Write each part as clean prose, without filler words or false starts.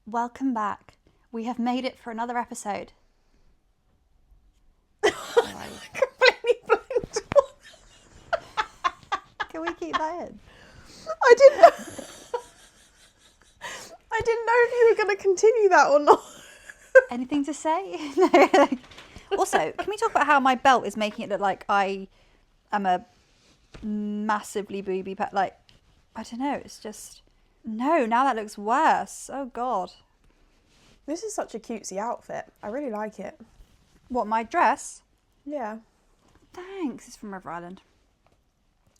welcome back. We have made it for another episode. Completely blanked. Can we keep that in? I didn't know if you were going to continue that or not. Anything to say? No. Also, can we talk about how my belt is making it look like I am a massively booby pet? Like, I don't know. It's just... No, now that looks worse. Oh, God. This is such a cutesy outfit. I really like it. What, my dress? Yeah. Thanks. It's from River Island.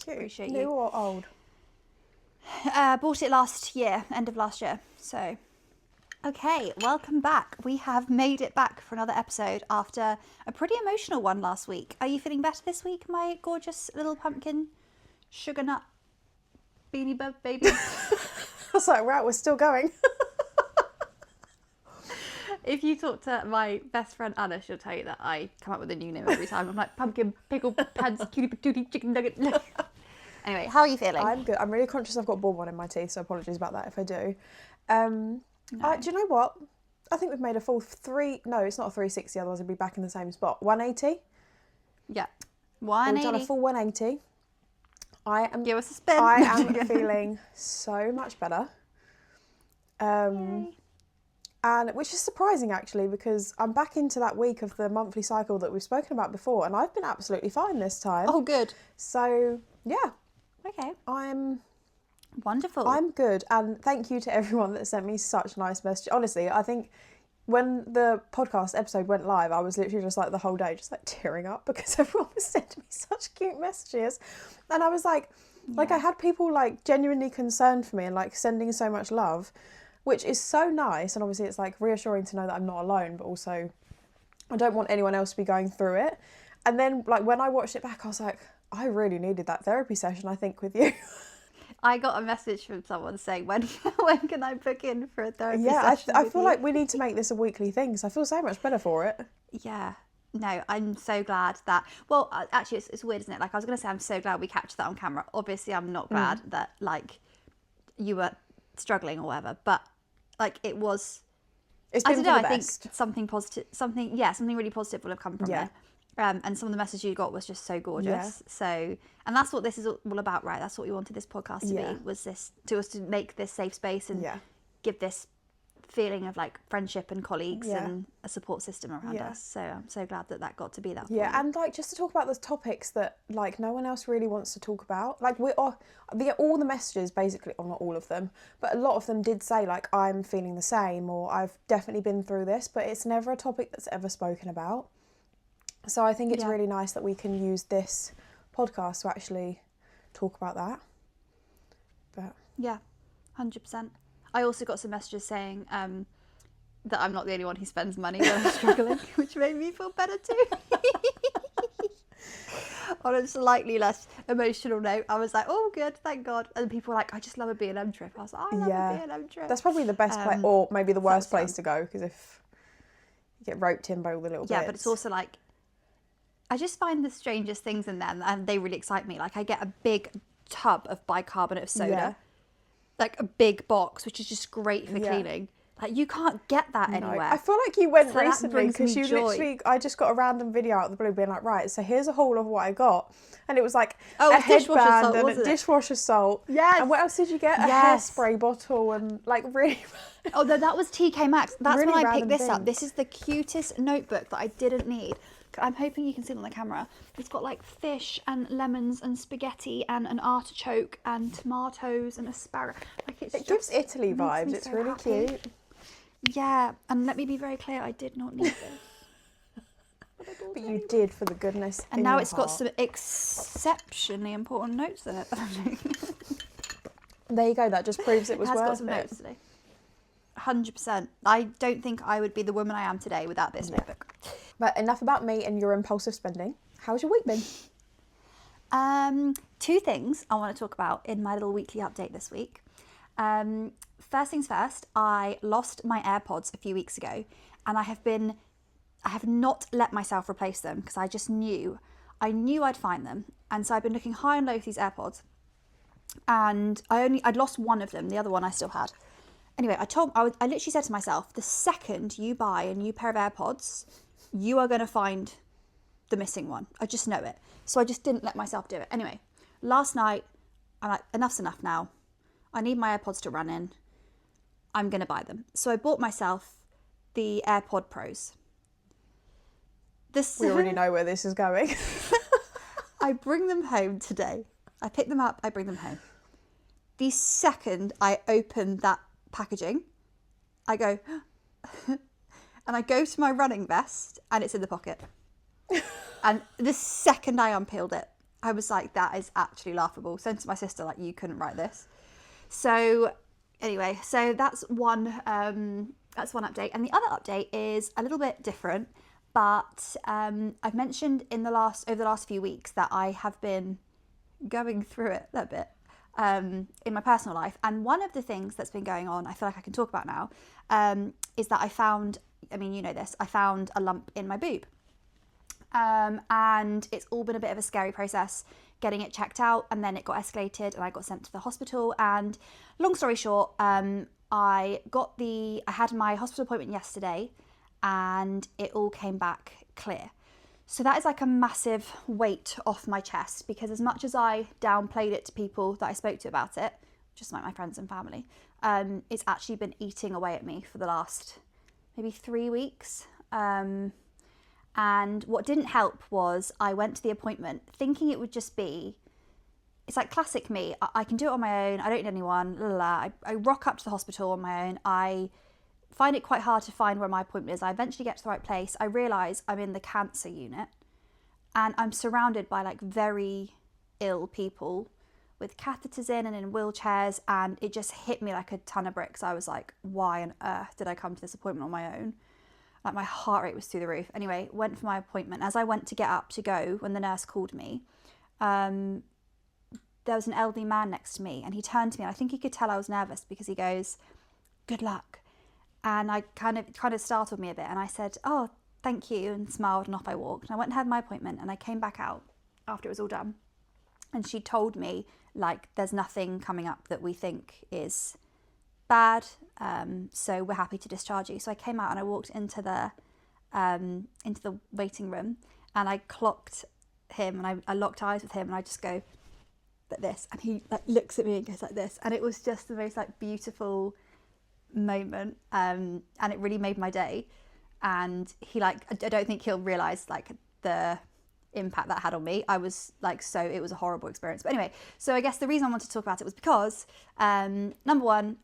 Cute. Appreciate New you. or old? Bought it last year, end of last year. So, okay, welcome back. We have made it back for another episode after a pretty emotional one last week. Are you feeling better this week, my gorgeous little pumpkin sugar nut beanie bug baby? I was like, right, we're still going. If you talk to my best friend Anna, she'll tell you that I come up with a new name every time. I'm like, pumpkin, pickle, pants, cutie patootie, chicken nugget. Anyway, how are you feeling? I'm good. I'm really conscious I've got bourbon in my teeth, so apologies about that if I do. No. Do you know what? I think we've made a full no, it's not a 360, otherwise I'd be back in the same spot. 180? Yeah. We've 180. done a full 180. Give us a spin. I am feeling so much better. Yay. And which is surprising actually, because I'm back into that week of the monthly cycle that we've spoken about before, and I've been absolutely fine this time. Oh, good. So yeah, Okay. I'm Wonderful. good, and thank you to everyone that sent me such nice messages. Honestly, I think when the podcast episode went live, I was literally just like the whole day just like tearing up because everyone was sending me such cute messages, and I was like I had people like genuinely concerned for me and like sending so much love, which is so nice. And obviously it's like reassuring to know that I'm not alone, but also I don't want anyone else to be going through it. And then like when I watched it back, I was like, I really needed that therapy session, I think, with you. I got a message from someone saying, when can I book in for a therapy session? I feel like we need to make this a weekly thing because I feel so much better for it. Yeah. No, I'm so glad that... Well, actually, it's weird, isn't it? Like, I was going to say I'm so glad we captured that on camera. Obviously, I'm not glad that, like, you were struggling or whatever. But, like, it was... It's been I don't know, for the I best. think something positive... Something really positive will have come from it. And some of the messages you got was just so gorgeous. Yeah. So, and that's what this is all about, right? That's what we wanted this podcast to be, was this, to make this safe space and give this feeling of like friendship and colleagues and a support system around us. So I'm so glad that got to be that. Yeah, and like just to talk about those topics that like no one else really wants to talk about. Like all the messages basically, or not all of them, but a lot of them did say like I'm feeling the same or I've definitely been through this, but it's never a topic that's ever spoken about. So I think it's really nice that we can use this podcast to actually talk about that. But yeah, 100%. I also got some messages saying that I'm not the only one who spends money when I'm struggling, which made me feel better too. On a slightly less emotional note, I was like, oh, good, thank God. And people were like, I just love a B&M trip. I was like, I love a B&M trip. That's probably the best place, or maybe the worst place to go, because if you get roped in by all the little bits. Yeah, but it's also like, I just find the strangest things in them, and they really excite me. Like, I get a big tub of bicarbonate of soda, like a big box, which is just great for cleaning. Like, you can't get that anywhere. I feel like you went So that recently brings because me you joy. literally, I just got a random video out of the blue being like, right, so here's a haul of what I got. And it was like a dishwasher headband salt, and wasn't a it? dishwasher salt. Yes. And what else did you get? A Yes. hairspray bottle and like really... Oh, no, that was TK Maxx. That's Really when I picked random this up. things. This is the cutest notebook that I didn't need. I'm hoping you can see it on the camera. It's got like fish and lemons and spaghetti and an artichoke and tomatoes and asparagus. Like It gives Italy makes vibes. me It's so really happy. cute. Yeah, and let me be very clear, I did not need this. But you did, for the goodness. And now it's got some exceptionally important notes in it. There you go. That just proves it was It has worth got some it. notes today. 100%. I don't think I would be the woman I am today without this notebook. But enough about me and your impulsive spending. How's your week been? Two things I want to talk about in my little weekly update this week. First things first, I lost my AirPods a few weeks ago, and I have not let myself replace them because I just knew I'd find them. And so I've been looking high and low for these AirPods, and I'd lost one of them. The other one I still had. Anyway, I literally said to myself, the second you buy a new pair of AirPods, you are going to find the missing one. I just know it. So I just didn't let myself do it. Anyway, last night, I'm like, enough's enough now. I need my AirPods to run in. I'm going to buy them. So I bought myself the AirPod Pros. We already know where this is going. I bring them home today. I pick them up, I bring them home. The second I open that packaging, I go, and I go to my running vest and it's in the pocket. And the second I unpeeled it, I was like, that is actually laughable. Sent to my sister, like, you couldn't write this. So anyway, so that's one update. And the other update is a little bit different, but I've mentioned over the last few weeks that I have been going through it a bit in my personal life. And one of the things that's been going on, I feel like I can talk about now, is that I found a lump in my boob. And it's all been a bit of a scary process getting it checked out, and then it got escalated and I got sent to the hospital. And long story short, I had my hospital appointment yesterday and it all came back clear. So that is like a massive weight off my chest, because as much as I downplayed it to people that I spoke to about it, just like my friends and family, it's actually been eating away at me for the last maybe 3 weeks. And what didn't help was I went to the appointment thinking it would just be, it's like classic me, I can do it on my own, I don't need anyone, la la la. I rock up to the hospital on my own, I find it quite hard to find where my appointment is. I eventually get to the right place. I realise I'm in the cancer unit and I'm surrounded by like very ill people with catheters in and in wheelchairs, and it just hit me like a ton of bricks. I was like, why on earth did I come to this appointment on my own? Like, my heart rate was through the roof. Anyway, went for my appointment. As I went to get up to go, when the nurse called me, there was an elderly man next to me, and he turned to me, and I think he could tell I was nervous because he goes, "Good luck." And I kind of startled me a bit, and I said, "Oh, thank you," and smiled, and off I walked. And I went and had my appointment, and I came back out after it was all done, and she told me, like, there's nothing coming up that we think is bad, so we're happy to discharge you. So I came out and I walked into the waiting room, and I clocked him, and I locked eyes with him, and I just go like this, and he like looks at me and goes like this, and it was just the most like beautiful moment, and it really made my day. And he, like, I don't think he'll realise like the impact that had on me. I was like, so it was a horrible experience. But anyway, so I guess the reason I wanted to talk about it was because number one,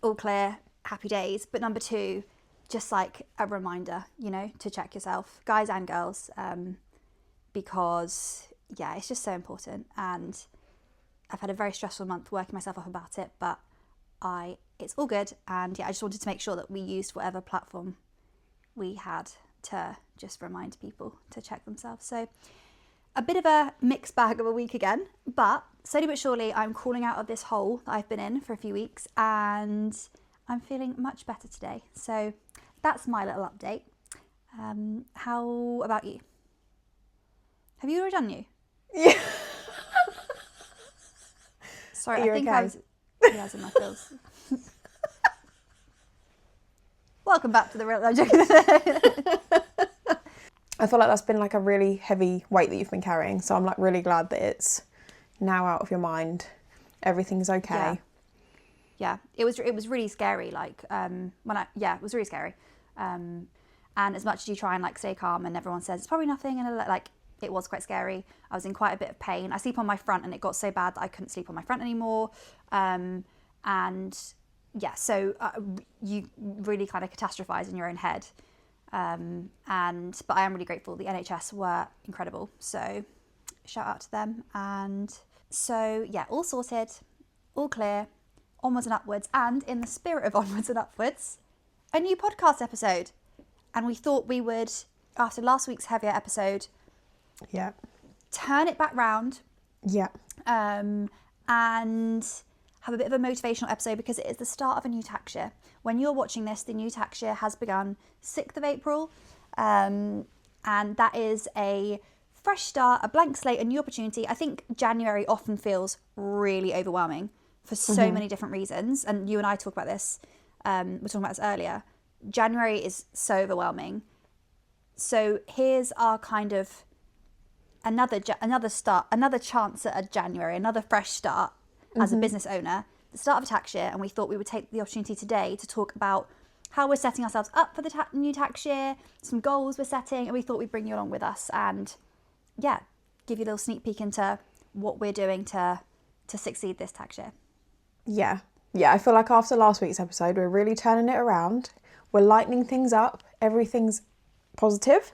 all clear, happy days. But number two, just like a reminder, to check yourself, guys and girls, because yeah, it's just so important. And I've had a very stressful month working myself up about it, but it's all good. And yeah, I just wanted to make sure that we used whatever platform we had to just remind people to check themselves. So a bit of a mixed bag of a week again, but slowly but surely I'm crawling out of this hole that I've been in for a few weeks, and I'm feeling much better today. So that's my little update. How about you? Have you already done you? Yeah. Sorry, Are you I think okay? I was in my feels. Welcome back to the real life. I feel like that's been like a really heavy weight that you've been carrying. So I'm like really glad that it's now out of your mind. Everything's okay. Yeah, it was really scary. Like it was really scary. And as much as you try and like stay calm, and everyone says it's probably nothing, and like it was quite scary. I was in quite a bit of pain. I sleep on my front, and it got so bad that I couldn't sleep on my front anymore. And yeah, so you really kind of catastrophize in your own head. But I am really grateful. The NHS were incredible, so shout out to them. And so yeah, all sorted, all clear, onwards and upwards. And in the spirit of onwards and upwards, a new podcast episode. And we thought we would, after last week's heavier episode, turn it back round, and have a bit of a motivational episode, because it is the start of a new tax year. When you're watching this, the new tax year has begun 6th of April, and that is a fresh start, a blank slate, a new opportunity. I think January often feels really overwhelming for so many different reasons. And you and I talk about this, we were talking about this earlier. January is so overwhelming. So here's our kind of another start, another chance at a January, another fresh start as a business owner, the start of a tax year. And we thought we would take the opportunity today to talk about how we're setting ourselves up for the new tax year, some goals we're setting, and we thought we'd bring you along with us and, yeah, give you a little sneak peek into what we're doing to succeed this tax year. Yeah. I feel like after last week's episode, we're really turning it around. We're lightening things up. Everything's positive.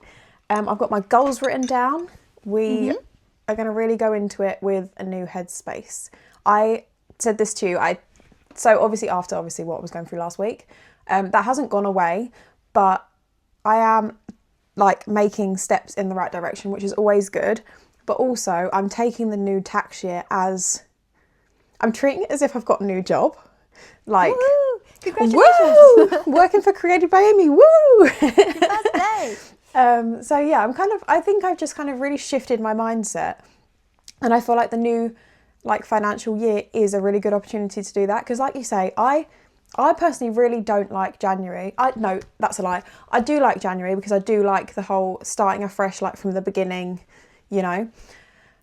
I've got my goals written down. We are going to really go into it with a new headspace. I said this to you. So obviously after what I was going through last week, that hasn't gone away, but I am like making steps in the right direction, which is always good. But also I'm taking the new tax year as, I'm treating it as if I've got a new job. Like, woo! Congratulations! Woo! Working for Created by Aimee, woo! Your birthday! So yeah, I think I've just kind of really shifted my mindset, and I feel like the new financial year is a really good opportunity to do that, because like you say, I personally really don't like January. No, that's a lie. I do like January because I do like the whole starting afresh, like from the beginning, you know.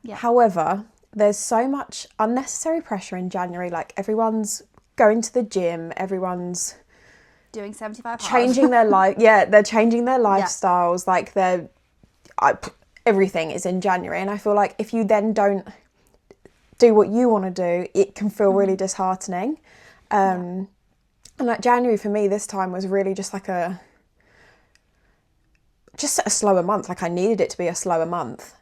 Yeah. However, there's so much unnecessary pressure in January. Like everyone's going to the gym, everyone's doing 75 changing their life. Yeah, they're changing their lifestyles. Yeah. Like everything is in January, and I feel like if you then don't do what you want to do, it can feel really disheartening. And like January for me this time was really just like a slower month. Like I needed it to be a slower month.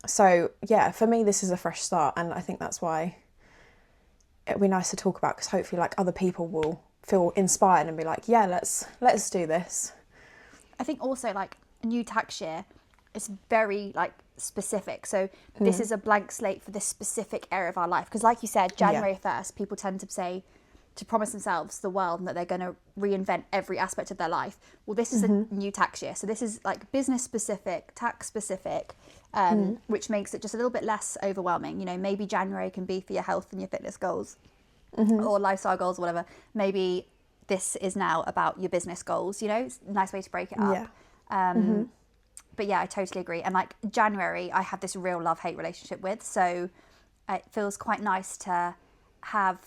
So yeah, for me this is a fresh start, and I think that's why it'd be nice to talk about, because hopefully like other people will feel inspired and be like, yeah, let's do this. I think also like a new tax year is very like specific. So this is a blank slate for this specific area of our life. Because like you said, January 1st, people tend to promise themselves the world and that they're going to reinvent every aspect of their life. Well, this is a new tax year. So this is like business specific, tax specific, which makes it just a little bit less overwhelming. You know, maybe January can be for your health and your fitness goals or lifestyle goals or whatever. Maybe this is now about your business goals, you know, it's a nice way to break it up. Yeah. But yeah, I totally agree. And like January, I have this real love-hate relationship with. So it feels quite nice to have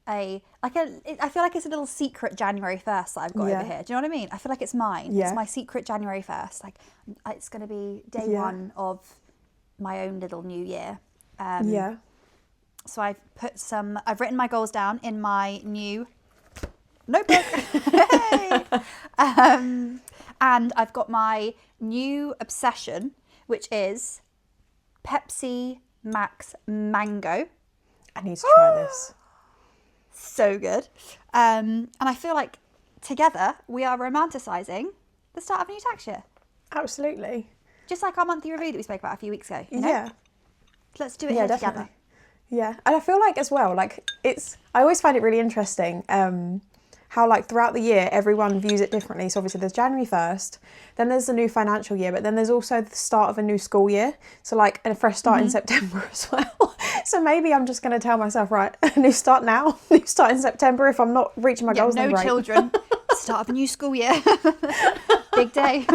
I feel like it's a little secret January 1st that I've got over here. Do you know what I mean? I feel like it's mine. Yeah. It's my secret January 1st. Like it's going to be day one of my own little new year. So I've written my goals down in my new notebook. And I've got my new obsession, which is Pepsi Max Mango. I need to try this. So good. And I feel like together we are romanticising the start of a new tax year. Absolutely. Just like our monthly review that we spoke about a few weeks ago. You know? Yeah. Let's do it here together. Yeah. And I feel like as well, like I always find it really interesting how like throughout the year everyone views it differently. So obviously there's January 1st, then there's the new financial year, but then there's also the start of a new school year. So like a fresh start in September as well. So maybe I'm just going to tell myself, right, new start now, new start in September if I'm not reaching my goals. No children, start of a new school year. Big day.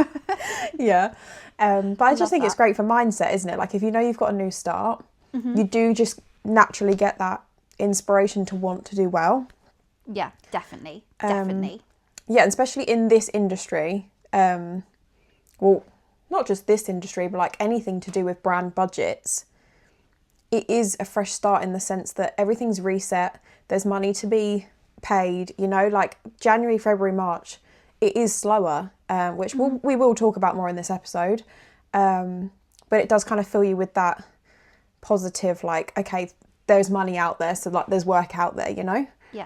Yeah. But I just think it's great for mindset, isn't it? Like if you know you've got a new start, you do just naturally get that inspiration to want to do well. Yeah, definitely. Definitely. Yeah, especially in this industry. Well, not just this industry, but like anything to do with brand budgets. It is a fresh start in the sense that everything's reset. There's money to be paid, you know, like January, February, March, it is slower, which we will talk about more in this episode. But it does kind of fill you with that positive, like, okay, there's money out there. So like there's work out there, you know? Yeah,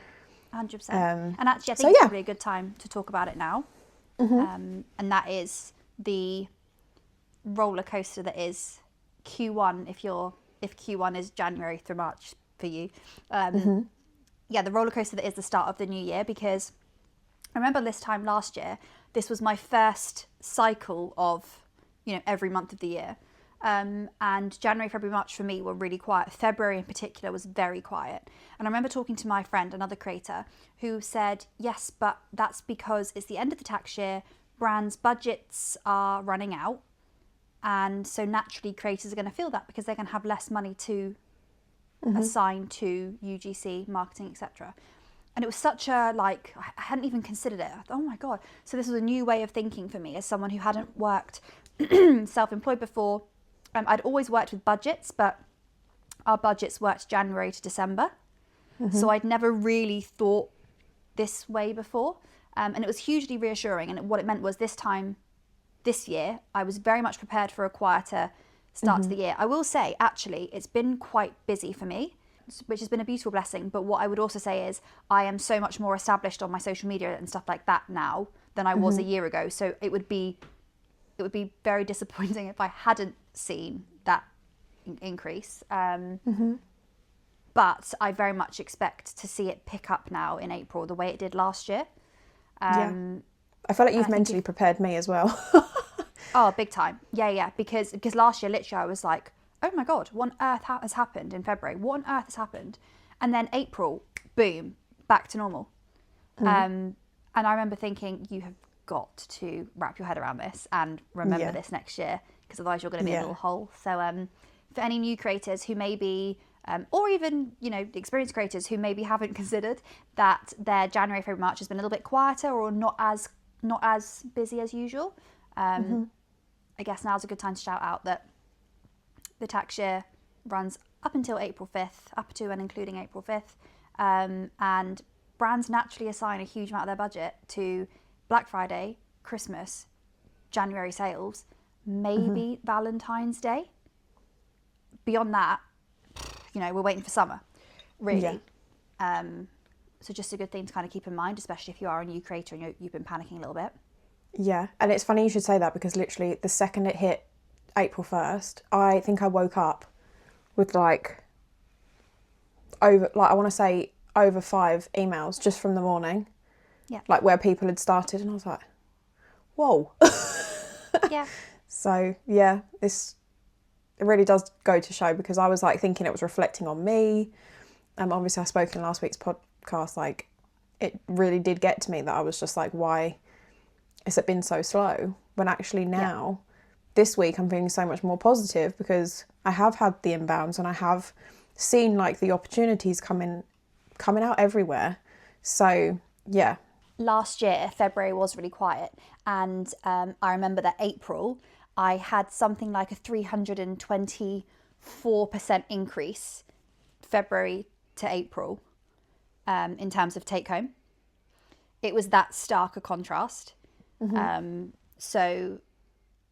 100%. And actually, I think it's probably a good time to talk about it now. And that is the roller coaster that is Q1 if Q1 is January through March for you. Yeah, the roller coaster that is the start of the new year, because I remember this time last year, this was my first cycle of, you know, every month of the year. And January, February, March for me were really quiet. February in particular was very quiet. And I remember talking to my friend, another creator, who said, yes, but that's because it's the end of the tax year, brands' budgets are running out. And so naturally creators are going to feel that because they're going to have less money to assign to UGC, marketing, etc. And it was such a, like, I hadn't even considered it. I thought, oh my God. So this was a new way of thinking for me as someone who hadn't worked self-employed before. I'd always worked with budgets, but our budgets worked January to December. So I'd never really thought this way before. And it was hugely reassuring. And what it meant was this year, I was very much prepared for a quieter start to the year. I will say, actually, it's been quite busy for me, which has been a beautiful blessing. But what I would also say is I am so much more established on my social media and stuff like that now than I was a year ago. So it would be very disappointing if I hadn't seen that increase. But I very much expect to see it pick up now in April the way it did last year. I feel like you've mentally prepared me as well. Oh, big time. Yeah. Because last year, literally, I was like, oh my God, what on earth has happened in February? What on earth has happened? And then April, boom, back to normal. And I remember thinking, you have got to wrap your head around this and remember this next year, because otherwise you're going to be in a little hole. So for any new creators who maybe, or even, experienced creators who maybe haven't considered that their January, February, March has been a little bit quieter or not as busy as usual, I guess now's a good time to shout out that the tax year runs up until April 5th, up to and including April 5th. And brands naturally assign a huge amount of their budget to Black Friday, Christmas, January sales, maybe Valentine's Day. Beyond that, we're waiting for summer, really. So just a good thing to kind of keep in mind, especially if you are a new creator and you've been panicking a little bit. Yeah, and it's funny you should say that, because literally the second it hit April 1st, I think I woke up with I want to say over 5 emails just from the morning. Yeah. Where people had started, and I was like, whoa. Yeah. So yeah, it really does go to show, because I was thinking it was reflecting on me. Obviously I spoke in last week's podcast, it really did get to me that I was just why has it been so slow? When actually now, this week I'm feeling so much more positive, because I have had the inbounds and I have seen the opportunities coming out everywhere. So yeah. Last year, February was really quiet. And I remember that April, I had something like a 324% increase February to April in terms of take home. It was that stark a contrast. So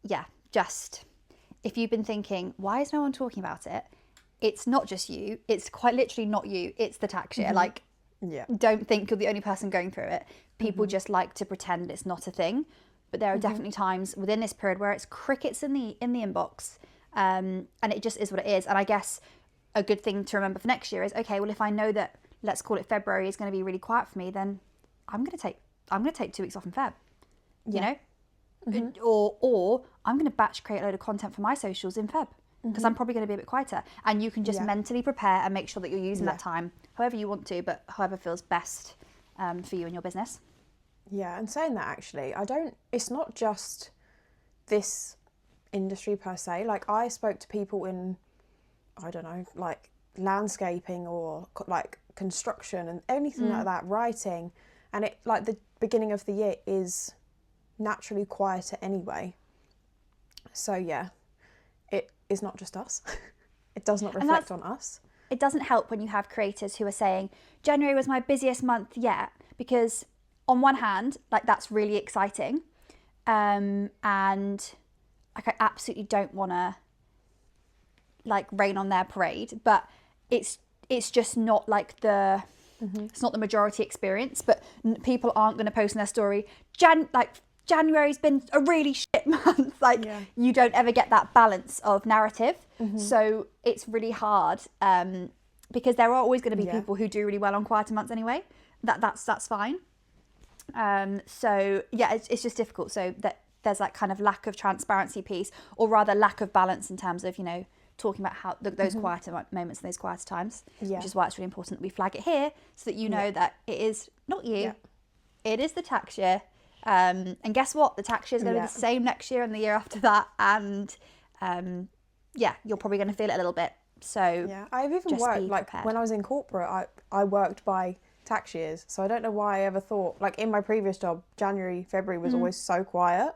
yeah, just if you've been thinking, why is no one talking about it? It's not just you. It's quite literally not you. It's the tax year. Don't think you're the only person going through it. People just like to pretend it's not a thing. But there are definitely times within this period where it's crickets in the inbox, and it just is what it is. And I guess a good thing to remember for next year is, okay, well, if I know that, let's call it February, is going to be really quiet for me, then I'm going to take 2 weeks off in Feb. Or I'm going to batch create a load of content for my socials in Feb, because I'm probably going to be a bit quieter. And you can just mentally prepare and make sure that you're using that time however you want to, but however feels best for you and your business. Yeah, and saying that, actually, it's not just this industry per se. I spoke to people in, I don't know, landscaping or construction and anything like that, writing, and it the beginning of the year is naturally quieter anyway. So yeah, it is not just us. It does not reflect on us. It doesn't help when you have creators who are saying January was my busiest month yet, because on one hand, that's really exciting, and I absolutely don't want to rain on their parade, but it's just not the it's not the majority experience. But people aren't going to post in their story January's been a really shit month. You don't ever get that balance of narrative. So it's really hard, because there are always going to be people who do really well on quieter months anyway. That's fine. So yeah, it's just difficult. So that there's that kind of lack of transparency piece, or rather lack of balance in terms of, you know, talking about how those quieter moments and those quieter times, which is why it's really important that we flag it here so that you know that it is not you, it is the tax year. And guess what? The tax year is going to be the same next year and the year after that. And you're probably going to feel it a little bit. So yeah, I've even worked, like prepared. when I was in corporate, I worked by tax years. So I don't know why I ever thought, like in my previous job, January, February was always so quiet.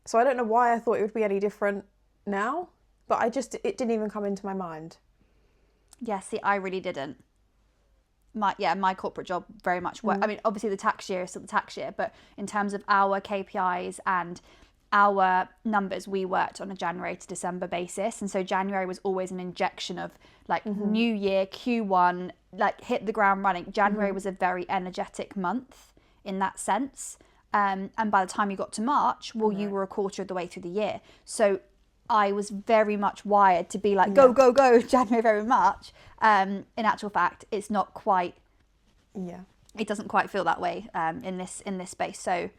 So I don't know why I thought it would be any different now, but it didn't even come into my mind. Yeah, see, I really didn't. My corporate job very much worked. I mean, obviously the tax year is still the tax year, but in terms of our KPIs and our numbers, we worked on a January to December basis. And so January was always an injection of like new year, Q1, like hit the ground running. January was a very energetic month in that sense. And by the time you got to March, you were a quarter of the way through the year. So I was very much wired to be like, go, go, go, January, February, March. In actual fact, it's not quite, it doesn't quite feel that way in this space. So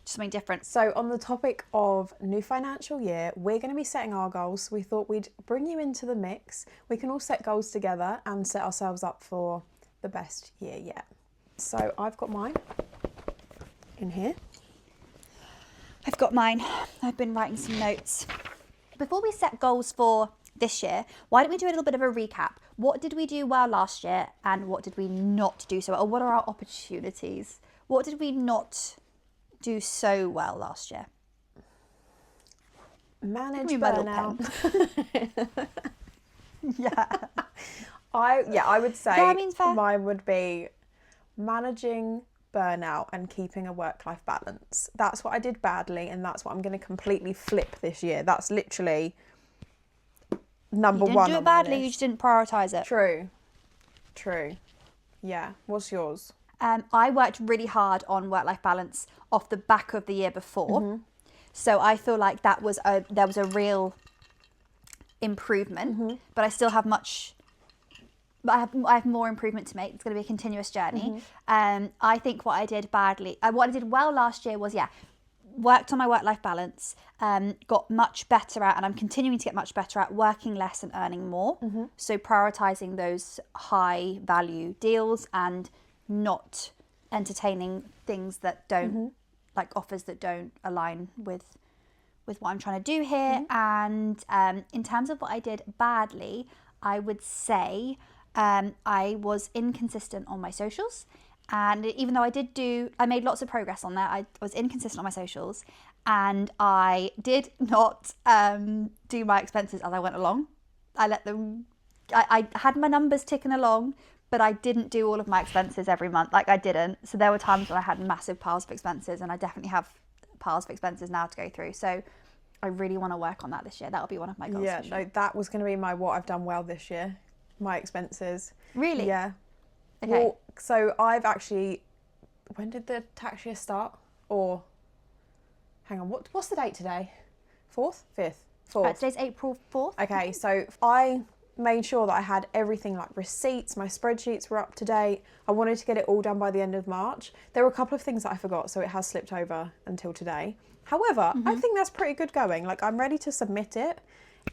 just something different. So on the topic of new financial year, we're going to be setting our goals. We thought we'd bring you into the mix. We can all set goals together and set ourselves up for the best year yet. So I've got mine in here. I've got mine. I've been writing some notes. Before we set goals for this year, why don't we do a little bit of a recap? What did we do well last year and what did we not do so well? Or what are our opportunities? What did we not do so well last year? Manage burnout. I would say that means fair. Mine would be managing burnout and keeping a work-life balance. That's what I did badly, and that's what I'm going to completely flip this year. That's literally number one. You didn't do it badly, you just didn't prioritise it. True. Yeah. What's yours? I worked really hard on work-life balance off the back of the year before. So I feel like there was a real improvement, but I still have much... But I have more improvement to make. It's going to be a continuous journey. I think what I did badly, what I did well last year was, worked on my work-life balance, got much better at, and I'm continuing to get much better at working less and earning more. So prioritising those high-value deals and not entertaining things that don't, like offers that don't align with what I'm trying to do here. And in terms of what I did badly, I would say... I was inconsistent on my socials, and even though I made lots of progress on that, I was inconsistent on my socials, and I did not do my expenses as I went along. I let them, I had my numbers ticking along, but I didn't do all of my expenses every month. Like I didn't. So there were times when I had massive piles of expenses, and I definitely have piles of expenses now to go through. So I really want to work on that this year. That'll be one of my goals. Yeah, for sure. no, that was going to be what I've done well this year. My expenses. Really? Yeah. Okay. Well, so I've actually... When did the tax year start? Or... Hang on, what's the date today? 4th? 5th? 4th. Today's April 4th. Okay, so I made sure that I had everything, like receipts, my spreadsheets were up to date. I wanted to get it all done by the end of March. There were a couple of things that I forgot, so it has slipped over until today. However, I think that's pretty good going. Like, I'm ready to submit it.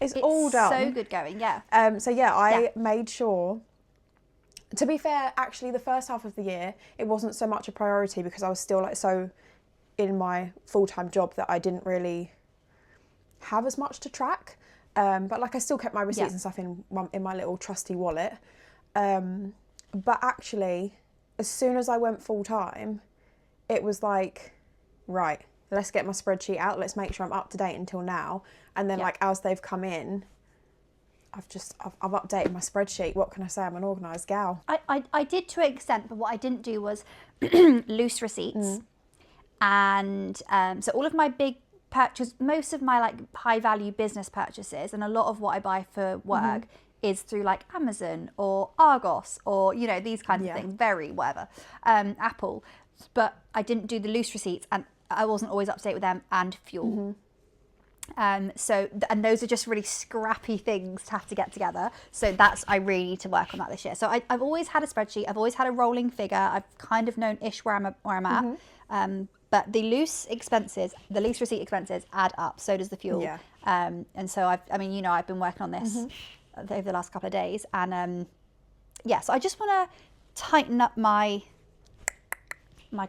It's all done. So good going, yeah. I made sure. To be fair, actually, the first half of the year, it wasn't so much a priority because I was still like so in my full-time job that I didn't really have as much to track. But like I still kept my receipts and stuff in my little trusty wallet. But actually, as soon as I went full-time, it was like, right, let's get my spreadsheet out. Let's make sure I'm up to date until now. And then like as they've come in, I've updated my spreadsheet. What can I say? I'm an organised gal. I did to an extent, but what I didn't do was loose receipts. And so all of my big purchases, most of my like high value business purchases, and a lot of what I buy for work is through like Amazon or Argos or, you know, these kinds of things, very whatever, Apple. But I didn't do the loose receipts and I wasn't always up to date with them, and fuel. And those are just really scrappy things to have to get together. So I really need to work on that this year. So I've always had a spreadsheet. I've always had a rolling figure. I've kind of known ish where I'm at. But But the loose receipt expenses add up. So does the fuel. Yeah. And so I've been working on this over the last couple of days, and so I just want to tighten up my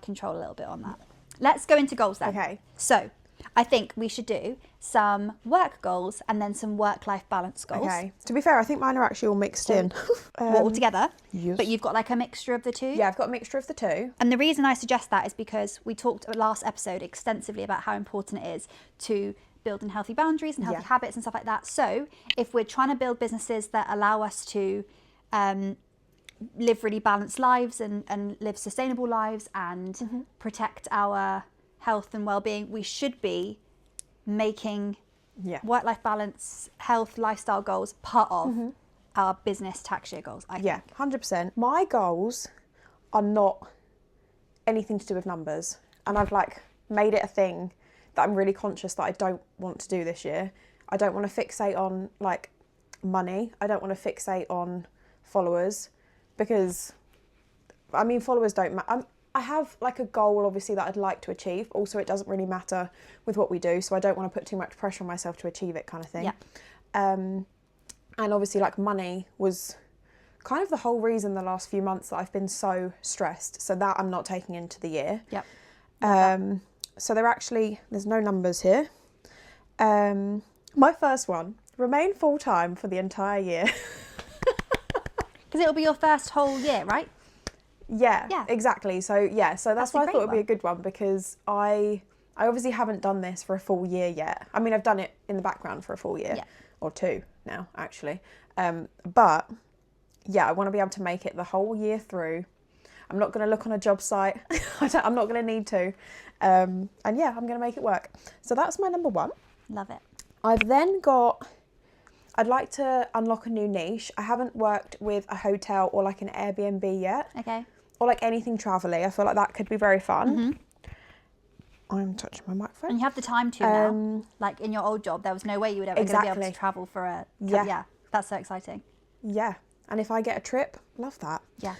control a little bit on that. Let's go into goals then. Okay. So I think we should do some work goals and then some work-life balance goals. Okay. To be fair, I think mine are actually all mixed in. All together. Yes. But you've got like a mixture of the two. Yeah, I've got a mixture of the two. And the reason I suggest that is because we talked last episode extensively about how important it is to building healthy boundaries and healthy habits and stuff like that. So if we're trying to build businesses that allow us to live really balanced lives and live sustainable lives and protect our health and well-being, we should be making work-life balance, health, lifestyle goals part of our business tax year goals, I think. Yeah, 100%. My goals are not anything to do with numbers. And I've like made it a thing that I'm really conscious that I don't want to do this year. I don't want to fixate on like money. I don't want to fixate on followers because, I mean, followers don't matter. I have like a goal obviously that I'd like to achieve. Also, it doesn't really matter with what we do. So I don't want to put too much pressure on myself to achieve it kind of thing. Yeah. And obviously like money was kind of the whole reason the last few months that I've been so stressed. So that I'm not taking into the year. Yep. So there's no numbers here. My first one, remain full-time for the entire year. Because it'll be your first whole year, right? Yeah, exactly. So that's why I thought it'd be a good one because I obviously haven't done this for a full year yet. I mean, I've done it in the background for a full year or two now, actually. But yeah, I want to be able to make it the whole year through. I'm not going to look on a job site. I'm not going to need to. And yeah, I'm going to make it work. So that's my number one. Love it. I've then I'd like to unlock a new niche. I haven't worked with a hotel or like an Airbnb yet. Okay. Or like anything travelly. I feel like that could be very fun. I'm touching my microphone. And you have the time to now. Like in your old job, there was no way you would ever gonna be able to travel for a... Yeah, that's so exciting. Yeah. And if I get a trip, love that. Yeah.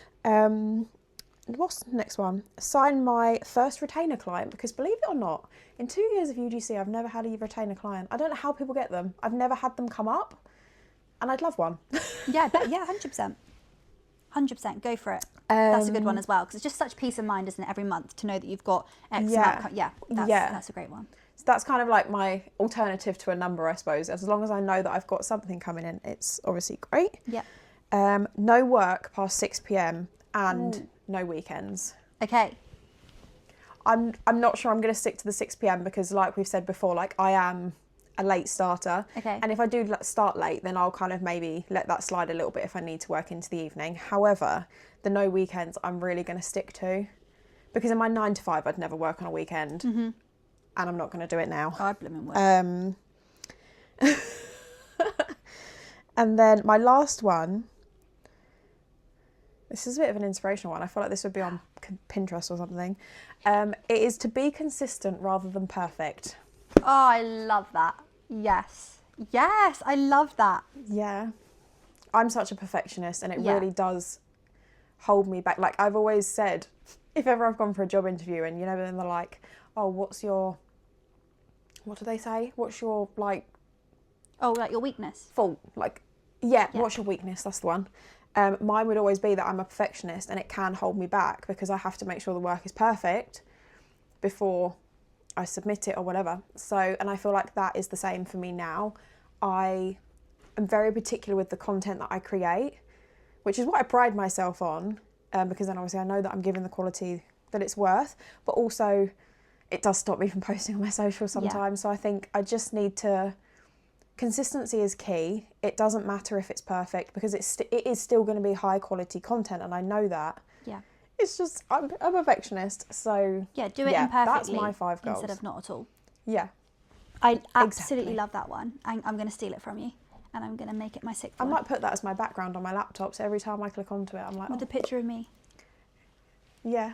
What's the next one? Sign my first retainer client because believe it or not, in 2 years of UGC, I've never had a retainer client. I don't know how people get them. I've never had them come up and I'd love one. Yeah, 100%. 100%, go for it. That's a good one as well because it's just such peace of mind, isn't it, every month to know that you've got X amount. That's a great one. So that's kind of like my alternative to a number, I suppose. As long as I know that I've got something coming in, it's obviously great. Yeah. No work past 6 p.m. and no weekends. Okay. I'm not sure I'm going to stick to the 6 p.m. because like we've said before, like I am a late starter. Okay. And if I do start late, then I'll kind of maybe let that slide a little bit if I need to work into the evening. However, the no weekends I'm really going to stick to because in my 9 to 5 I'd never work on a weekend and I'm not going to do it now. Oh, I'd blooming work. And then my last one, this is a bit of an inspirational one. I feel like this would be on Pinterest or something. It is to be consistent rather than perfect. Oh, I love that. Yes, I love that. Yeah. I'm such a perfectionist and it really does hold me back. Like I've always said, if ever I've gone for a job interview and then they're like, oh, what do they say? What's your like... Oh, like your weakness? Fault. Like, what's your weakness? That's the one. Mine would always be that I'm a perfectionist and it can hold me back because I have to make sure the work is perfect before I submit it or whatever. So, and I feel like that is the same for me now. I am very particular with the content that I create, which is what I pride myself on, because then obviously I know that I'm giving the quality that it's worth, but also it does stop me from posting on my socials sometimes. So I think I just need to... Consistency is key. It doesn't matter if it's perfect because it is still going to be high quality content and I know that. Yeah. It's just, I'm a perfectionist, so... Yeah, do it imperfectly. That's my 5 goals. Instead of not at all. Yeah. I absolutely love that one. I'm going to steal it from you and I'm going to make it my 6th one. I might put that as my background on my laptop, so every time I click onto it, I'm like, With a picture of me. Yeah.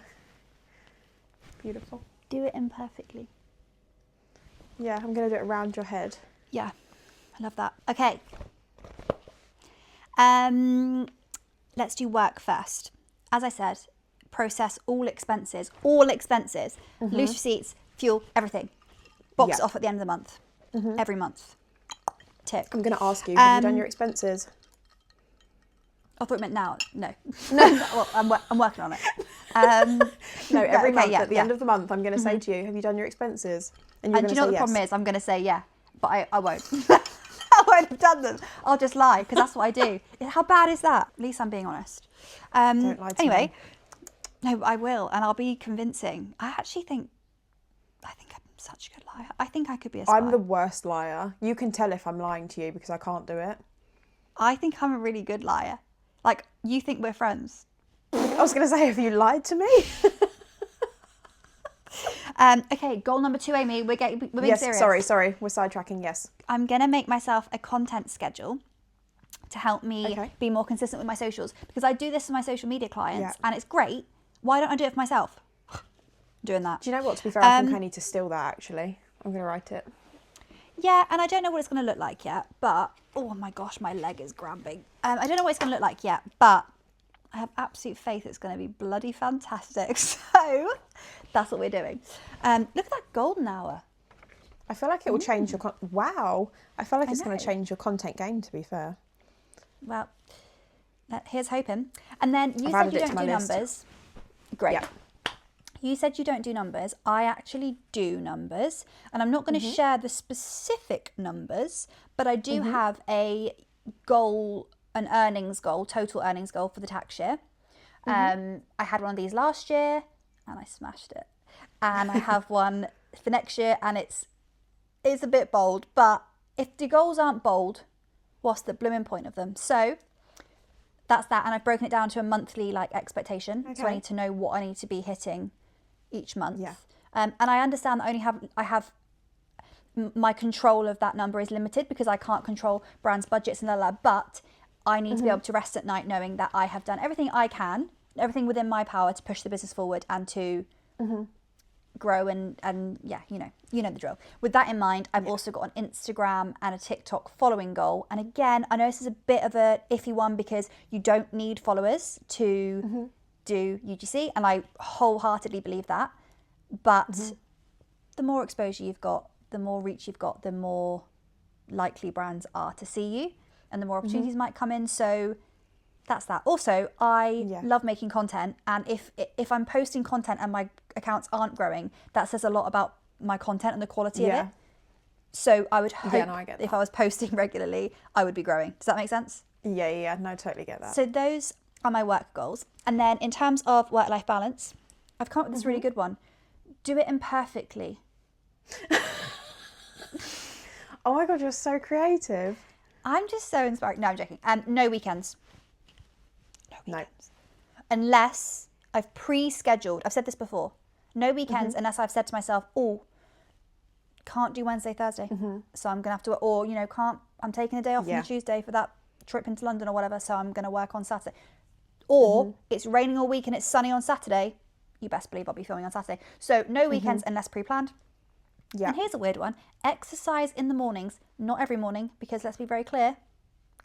Beautiful. Do it imperfectly. Yeah, I'm going to do it around your head. Yeah, I love that. Okay. Let's do work first. As I said, process all expenses, loose receipts, fuel, everything. Box it off at the end of the month, every month. Tick. I'm going to ask you, have you done your expenses? I thought it meant now. No. Well, I'm working on it. No, every month yeah, at the end of the month, I'm going to say to you, have you done your expenses? And you're And going do you know to what say the problem yes. is? I'm going to say yeah, but I won't. I won't have done them. I'll just lie because that's what I do. How bad is that? At least I'm being honest. Don't lie to anyway, me. no, I will, and I'll be convincing. I think I'm such a good liar. I think I could be a spy. I'm the worst liar. You can tell if I'm lying to you because I can't do it. I think I'm a really good liar. Like, you think we're friends. I was going to say, have you lied to me? Okay, goal number 2, Amy. We're being Yes, serious. sorry. We're sidetracking, yes. I'm going to make myself a content schedule to help me be more consistent with my socials. Because I do this with my social media clients and it's great. Why don't I do it for myself? Doing that. Do you know what? To be fair, I think I need to steal that, actually. I'm going to write it. Yeah, and I don't know what it's going to look like yet, but... Oh my gosh, my leg is grabbing. I don't know what it's going to look like yet, but I have absolute faith it's going to be bloody fantastic. So that's what we're doing. Look at that golden hour. I feel like it will change your... Wow. I feel like I it's going to know. change your content game, to be fair. Well, here's hoping. And then you I've said you added it don't to my do list. numbers. Great. Yeah. You said you don't do numbers. I actually do numbers. And I'm not going to share the specific numbers, but I do have a goal, an earnings goal, total earnings goal for the tax year. I had one of these last year and I smashed it. And I have one for next year and it's a bit bold, but if the goals aren't bold, what's the blooming point of them? So that's that. And I've broken it down to a monthly expectation. So I need to know what I need to be hitting each month. Yeah. And I understand that I have my control of that number is limited because I can't control brands' budgets and blah, but I need to be able to rest at night knowing that I have done everything I can, everything within my power to push the business forward and to grow and yeah, you know the drill. With that in mind, I've also got an Instagram and a TikTok following goal. And again, I know this is a bit of a iffy one because you don't need followers to do UGC, and I wholeheartedly believe that. But the more exposure you've got, the more reach you've got, the more likely brands are to see you and the more opportunities might come in. So that's that. Also, I love making content, and if I'm posting content and my accounts aren't growing, that says a lot about my content and the quality of it. So I would hope I get that. if I was posting regularly, I would be growing. Does that make sense? Yeah, no, totally get that. So those are my work goals. And then in terms of work-life balance, I've come up with this really good one. Do it imperfectly. Oh my God, you're so creative. I'm just so inspired. No, I'm joking. No weekends. No. Unless I've pre-scheduled. I've said this before. No weekends unless I've said to myself, oh, can't do Wednesday, Thursday. So I'm going to have to, or, I'm taking a day off on the Tuesday for that trip into London or whatever. So I'm going to work on Saturday. Or it's raining all week and it's sunny on Saturday. You best believe I'll be filming on Saturday. So no weekends unless pre-planned. Yeah. And here's a weird one. Exercise in the mornings. Not every morning, because let's be very clear,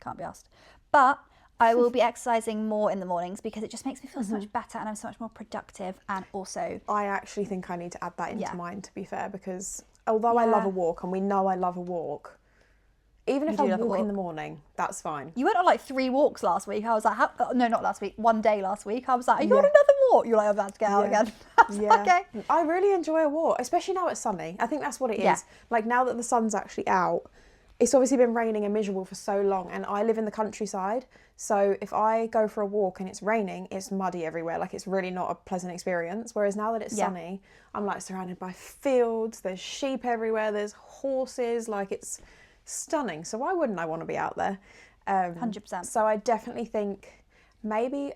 can't be asked. But I will be exercising more in the mornings because it just makes me feel so much better and I'm so much more productive. And also, I actually think I need to add that into mine, to be fair, because although I love a walk, and we know I love a walk, even if I walk in the morning, that's fine. you went on 3 walks last week. I was like, no, not last week, one day last week. I was like, are you on another walk? You're like, I'm about to get out again. I was like, okay. I really enjoy a walk, especially now it's sunny. I think that's what it is. Like now that the sun's actually out, it's obviously been raining and miserable for so long, and I live in the countryside, so if I go for a walk and it's raining, it's muddy everywhere. Like it's really not a pleasant experience. Whereas now that it's sunny, I'm surrounded by fields, there's sheep everywhere, there's horses, it's stunning. So why wouldn't I want to be out there? 100%. So I definitely think maybe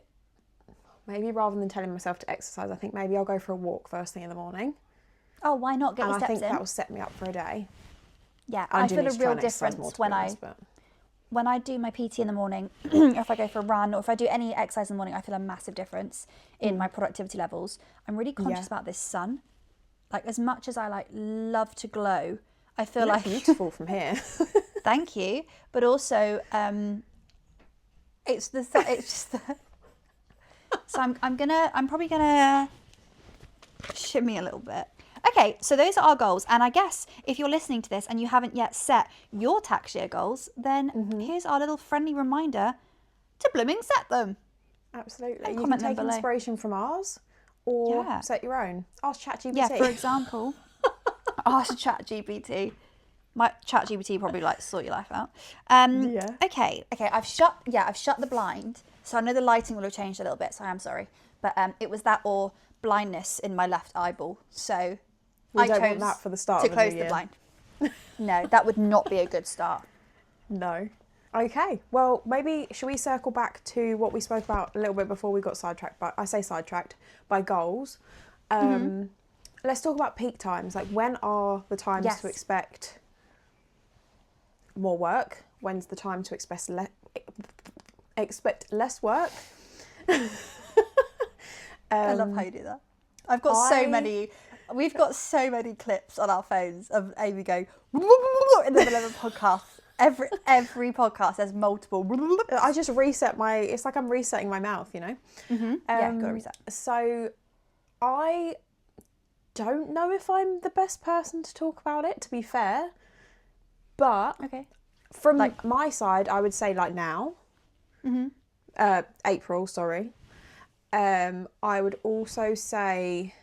rather than telling myself to exercise, I think maybe I'll go for a walk first thing in the morning. Oh, why not get your steps I think in? that will set me up for a day. Yeah, I feel a real difference when I do my PT in the morning, or if I go for a run, or if I do any exercise in the morning, I feel a massive difference in my productivity levels. I'm really conscious about this sun. As much as I love to glow, I feel beautiful from here. Thank you, but also it's just the So I'm probably gonna shimmy a little bit. Okay, so those are our goals. And I guess if you're listening to this and you haven't yet set your tax year goals, then here's our little friendly reminder to blooming set them. Absolutely. And You can comment them take below. inspiration from ours or Yeah. set your own. Ask ChatGPT. Yeah, for example, ask ChatGPT. My ChatGPT probably like sort your life out. Yeah. Okay. I've shut the blind, so I know the lighting will have changed a little bit. So I'm sorry, but it was that or blindness in my left eyeball. So We I don't chose want that for the start to of a new close the year. blind. No, that would not be a good start. No. Okay. Well, maybe should we circle back to what we spoke about a little bit before we got sidetracked? But I say sidetracked by goals. Let's talk about peak times. Like, when are the times Yes. to expect more work? When's the time to expect less work? I love how you do that. I've got so many. We've got so many clips on our phones of Aimee going in the middle of a podcast. Every podcast there's multiple. I just reset my. It's like I'm resetting my mouth, you know. Yeah, gotta reset. So, I don't know if I'm the best person to talk about it. To be fair, but Okay. from Like- my side, I would say like now. April, sorry. I would also say.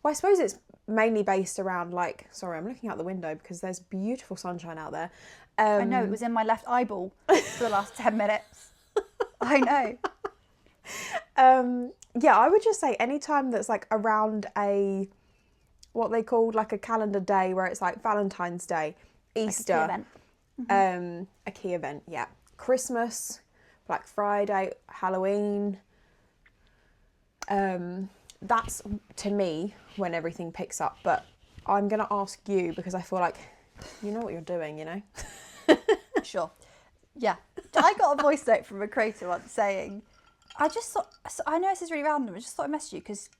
Well, I suppose it's mainly based around like. Sorry, I'm looking out the window because there's beautiful sunshine out there. I know, it was in my left eyeball for the last 10 minutes. I know. Yeah, I would just say any time that's like around what they call like a calendar day where it's like Valentine's Day, Easter, Like a key event. a key event, yeah. Christmas, Black Friday, Halloween. That's to me when everything picks up. But I'm gonna ask you because I feel like you know what you're doing, you know. Sure. Yeah. I got a voice note from a creator once saying, I just thought, I know this is really random, I just thought I'd message you because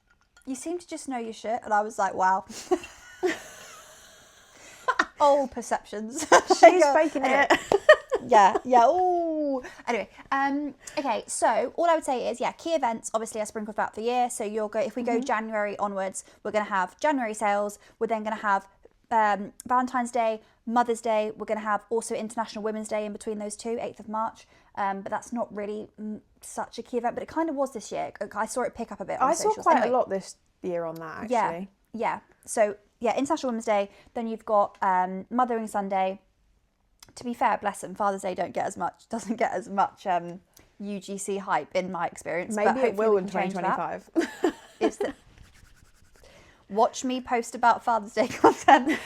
you seem to just know your shit. And I was like, wow. Old perceptions. She's faking anyway. it. Yeah. Ooh. Anyway, okay. So all I would say is, yeah, key events obviously are sprinkled throughout the year. So if we go January onwards, we're going to have January sales. We're then going to have Valentine's Day, Mother's Day. We're going to have also International Women's Day in between those two, 8th of March. But that's not really such a key event, but it kind of was this year. I saw it pick up a bit on I saw socials. quite Anyway, a lot this year on that actually. Yeah. So yeah, International Women's Day. Then you've got Mothering Sunday. To be fair, bless them, Father's Day doesn't get as much UGC hype in my experience. Maybe but it will we in can change that. 2025. It's watch me post about Father's Day content.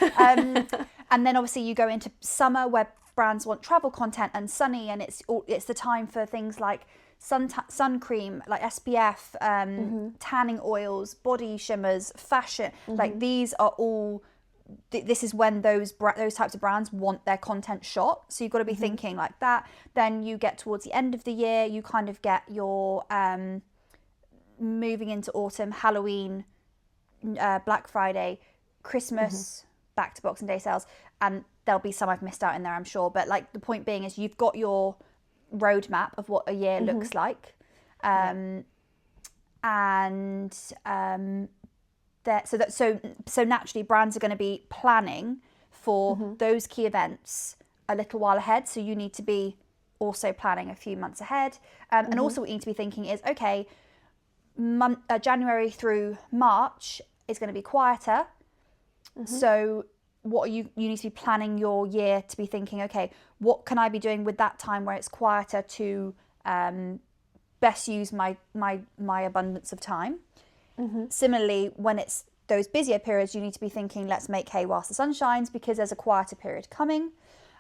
And then obviously you go into summer where brands want travel content and sunny, and it's the time for things like sun cream, like SPF, tanning oils, body shimmers, fashion. Like these are all. This is when those types of brands want their content shot. So you've got to be thinking like that. Then you get towards the end of the year, you kind of get your moving into autumn, Halloween, Black Friday, Christmas, back to Boxing Day sales, and there'll be some I've missed out in there, I'm sure. But like the point being is you've got your roadmap of what a year looks like, so naturally brands are going to be planning for those key events a little while ahead. So you need to be also planning a few months ahead, and also what you need to be thinking is, okay, January through March is going to be quieter. So what you need to be planning your year to be thinking, okay, what can I be doing with that time where it's quieter to best use my abundance of time. Similarly, when it's those busier periods, you need to be thinking, let's make hay whilst the sun shines, because there's a quieter period coming.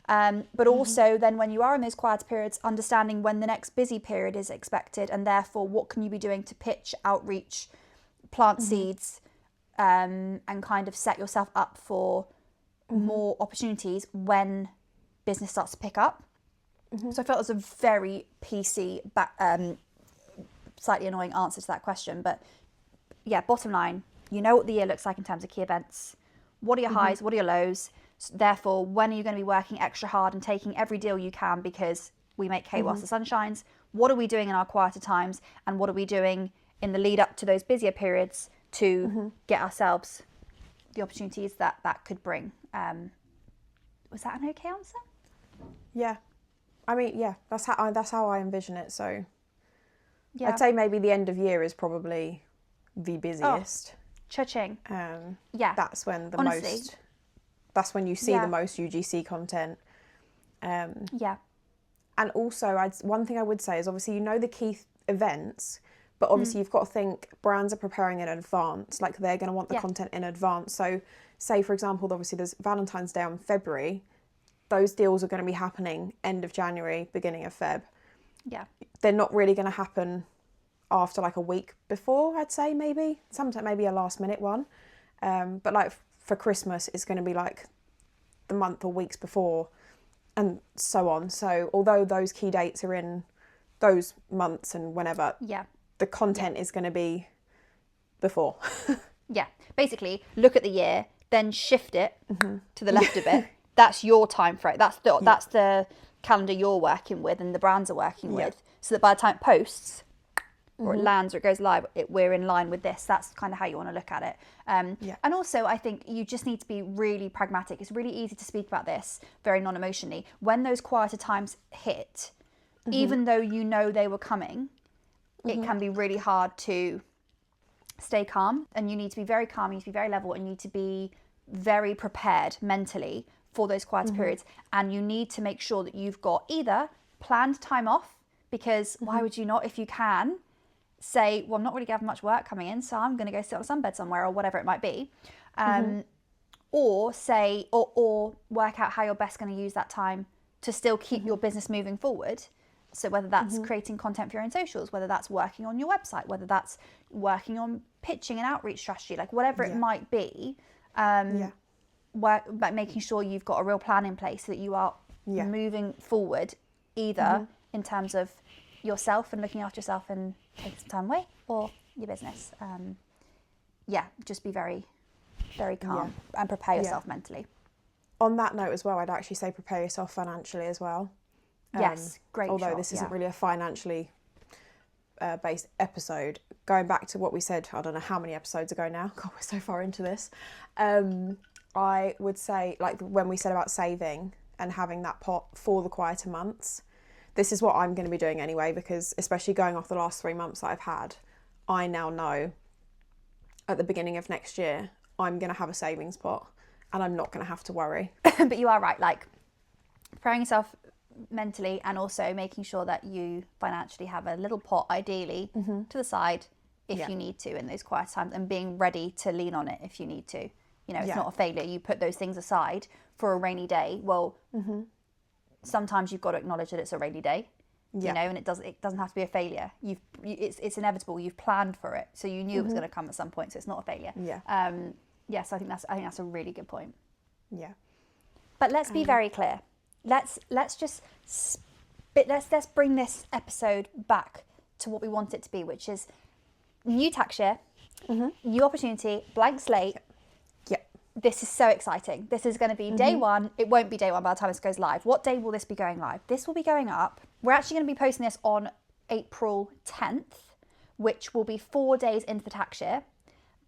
But also then when you are in those quieter periods, understanding when the next busy period is expected, and therefore what can you be doing to pitch, outreach, plant seeds, and kind of set yourself up for more opportunities when business starts to pick up. So I felt it was a very PC, slightly annoying answer to that question. But yeah, bottom line, you know what the year looks like in terms of key events. What are your highs? What are your lows? So therefore, when are you going to be working extra hard and taking every deal you can, because we make hay whilst the sun shines? what are we doing in our quieter times, and what are we doing in the lead up to those busier periods to get ourselves the opportunities that could bring. Was that an okay answer? Yeah. I mean, yeah, that's how I envision it. So Yeah. I'd say maybe the end of year is probably the busiest. Cha-ching. Yeah. That's when that's when you see the most UGC content. Yeah. And also, one thing I would say is obviously, the key events, but obviously you've got to think brands are preparing in advance. Like, they're going to want the content in advance. So say, for example, obviously there's Valentine's Day in February. Those deals are going to be happening end of January, beginning of Feb. Yeah. They're not really going to happen after like a week before, I'd say, maybe. Sometimes maybe a last minute one. But like for Christmas, it's going to be like the month or weeks before and so on. So although those key dates are in those months and whenever, the content is going to be before. Yeah. Basically, look at the year, then shift it to the left a bit. That's your time frame. That's the calendar you're working with and the brands are working with. So that by the time it posts or it lands or it goes live, we're in line with this. That's kind of how you want to look at it. And also, I think you just need to be really pragmatic. It's really easy to speak about this very non-emotionally. When those quieter times hit, even though you know they were coming, it can be really hard to stay calm. And you need to be very calm, you need to be very level, and you need to be very prepared mentally for those quieter periods. And you need to make sure that you've got either planned time off, because why would you not, if you can, say, well, I'm not really having much work coming in, so I'm going to go sit on a sunbed somewhere or whatever it might be. Or say, or work out how you're best going to use that time to still keep your business moving forward. So whether that's creating content for your own socials, whether that's working on your website, whether that's working on pitching and outreach strategy, like whatever it might be, like making sure you've got a real plan in place so that you are moving forward, either in terms of yourself and looking after yourself and taking some time away, or your business. Just be very, very calm and prepare yourself mentally. On that note as well, I'd actually say prepare yourself financially as well. Yes, great. Although this isn't really a financially based episode, going back to what we said, I don't know how many episodes ago now. God, we're so far into this. I would say, like when we said about saving and having that pot for the quieter months, this is what I'm going to be doing anyway, because especially going off the last 3 months that I've had, I now know at the beginning of next year, I'm going to have a savings pot and I'm not going to have to worry. But you are right, like preparing yourself mentally and also making sure that you financially have a little pot, ideally, to the side if you need to in those quiet times, and being ready to lean on it if you need to. It's not a failure. You put those things aside for a rainy day. Well, sometimes you've got to acknowledge that it's a rainy day, and it doesn't have to be a failure. It's inevitable. You've planned for it, so you knew it was going to come at some point. So it's not a failure. Yes, I think that's a really good point. Yeah. But let's be very clear. Let's bring this episode back to what we want it to be, which is new tax year, new opportunity, blank slate. This is so exciting. This is going to be day one. It won't be day one by the time this goes live. What day will this be going live? This will be going up. We're actually going to be posting this on April 10th, which will be 4 days into the tax year.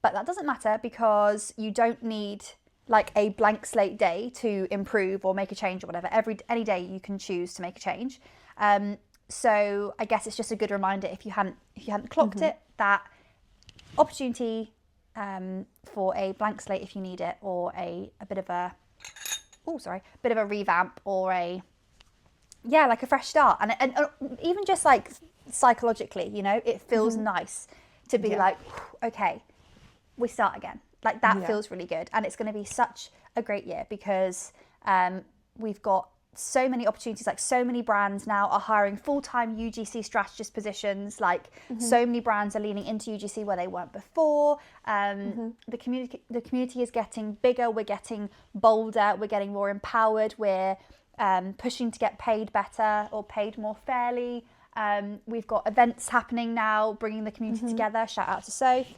But that doesn't matter, because you don't need like a blank slate day to improve or make a change or whatever. Any day you can choose to make a change. So I guess it's just a good reminder, if you hadn't clocked it, that opportunity for a blank slate if you need it, or a bit of a revamp, or like a fresh start, and even just like psychologically, it feels nice to be like, okay, we start again. Like that feels really good, and it's going to be such a great year, because we've got so many opportunities. Like, so many brands now are hiring full-time UGC strategist positions. Like, so many brands are leaning into UGC where they weren't before. The community is getting bigger. We're getting bolder. We're getting more empowered. We're pushing to get paid better, or paid more fairly. We've got events happening now, bringing the community together. Shout out to Soph.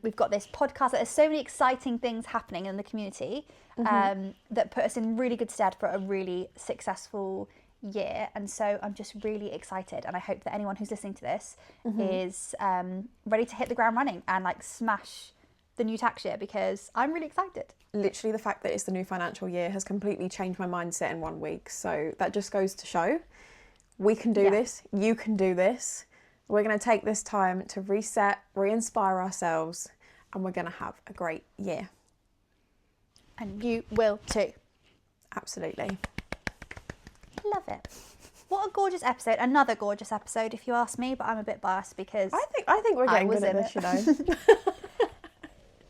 We've got this podcast. There's so many exciting things happening in the community that put us in really good stead for a really successful year, and so I'm just really excited, and I hope that anyone who's listening to this is ready to hit the ground running and like smash the new tax year, because I'm really excited. Literally, the fact that it's the new financial year has completely changed my mindset in 1 week. So that just goes to show we can do this. You can do this. We're going to take this time to reset, re-inspire ourselves, and we're going to have a great year. And you will too. Absolutely. Love it. What a gorgeous episode. Another gorgeous episode, if you ask me, but I'm a bit biased because I think we're getting good at this, you know.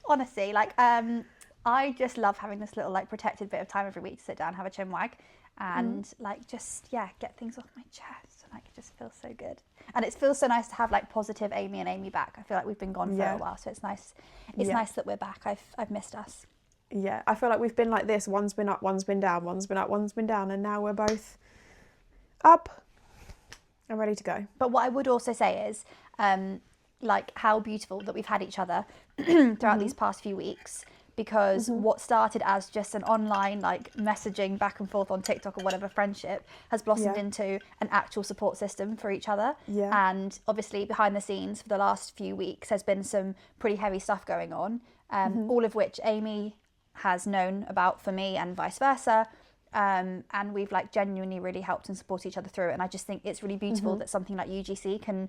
Honestly, like I just love having this little like protected bit of time every week to sit down, have a chin wag, and like just get things off my chest. Like it just feels so good, and it feels so nice to have like positive Aimee and Aimee back. I feel like we've been gone for a while, so it's nice. It's nice that we're back. I've missed us. Yeah, I feel like we've been like this. One's been up, one's been down, one's been up, one's been down, and now we're both up and ready to go. But what I would also say is, like how beautiful that we've had each other throughout these past few weeks, because what started as just an online like messaging back and forth on TikTok or whatever friendship has blossomed into an actual support system for each other. And obviously behind the scenes for the last few weeks there's been some pretty heavy stuff going on, all of which Aimee has known about for me and vice versa. And we've like genuinely really helped and support each other through it. And I just think it's really beautiful that something like UGC can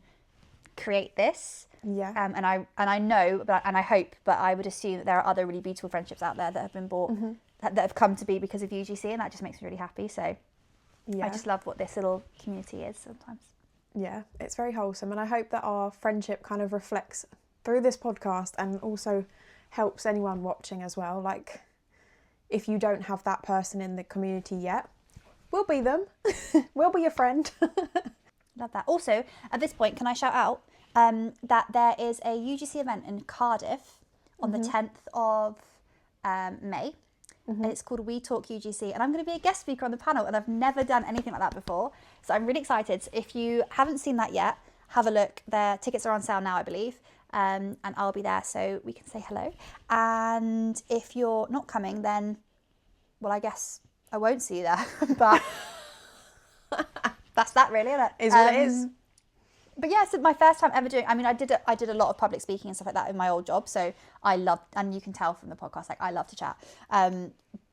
create this. And I know, and I hope, but I would assume that there are other really beautiful friendships out there that have been bought, that have come to be because of UGC, and that just makes me really happy. So I just love what this little community is sometimes. Yeah, it's very wholesome, and I hope that our friendship kind of reflects through this podcast and also helps anyone watching as well. Like, if you don't have that person in the community yet, we'll be them. We'll be your friend. Love that. Also, at this point, can I shout out that there is a UGC event in Cardiff on the 10th of May. And it's called We Talk UGC, and I'm going to be a guest speaker on the panel, and I've never done anything like that before, so I'm really excited. So if you haven't seen that yet, have a look. Their tickets are on sale now, I believe, and I'll be there so we can say hello. And if you're not coming, then, well, I guess I won't see you there, but that's that really, isn't it? Is what it is. But yeah, it's my first time ever doing. I mean, I did a lot of public speaking and stuff like that in my old job, so I loved, and you can tell from the podcast, like I love to chat.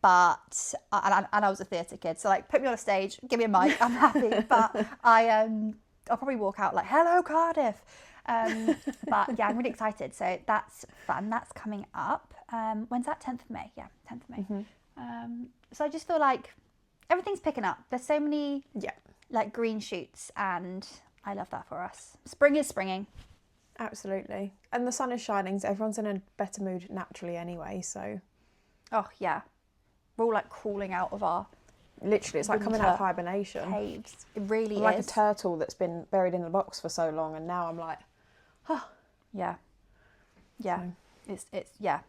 But I was a theatre kid, so like put me on a stage, give me a mic, I'm happy. But I'll probably walk out like, "Hello, Cardiff." But yeah, I'm really excited. So that's fun. That's coming up. When's that? 10th of May. Yeah, 10th of May. So I just feel like everything's picking up. There's so many like green shoots, and I love that for us. Spring is springing. Absolutely. And the sun is shining, so everyone's in a better mood naturally anyway, so. Oh, yeah. We're all like crawling out of our... Literally, it's like coming out of hibernation. Caves. It really is. I'm like a turtle that's been buried in a box for so long, and now I'm like, Yeah. Yeah. So. It's yeah.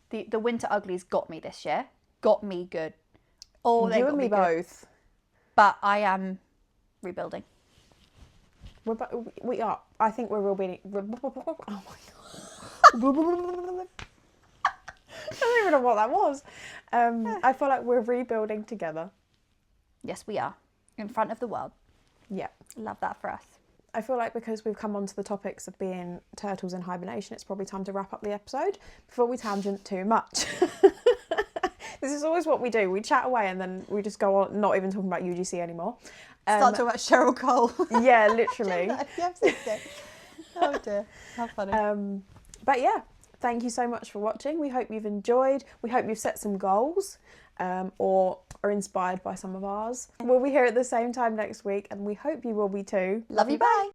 The winter uglies got me this year. Got me good. Oh, they you got and me good. both. But I am rebuilding. We are. I think we're rebuilding. Oh my god. I don't even know what that was. I feel like we're rebuilding together. Yes, we are. In front of the world. Yeah. Love that for us. I feel like because we've come on to the topics of being turtles in hibernation, it's probably time to wrap up the episode before we tangent too much. This is always what we do. We chat away and then we just go on not even talking about UGC anymore. Start talking about Cheryl Cole. Yeah, literally. Oh dear, how funny. But yeah, thank you so much for watching. We hope you've enjoyed. We hope you've set some goals or are inspired by some of ours. We'll be here at the same time next week, and we hope you will be too. Love you, bye.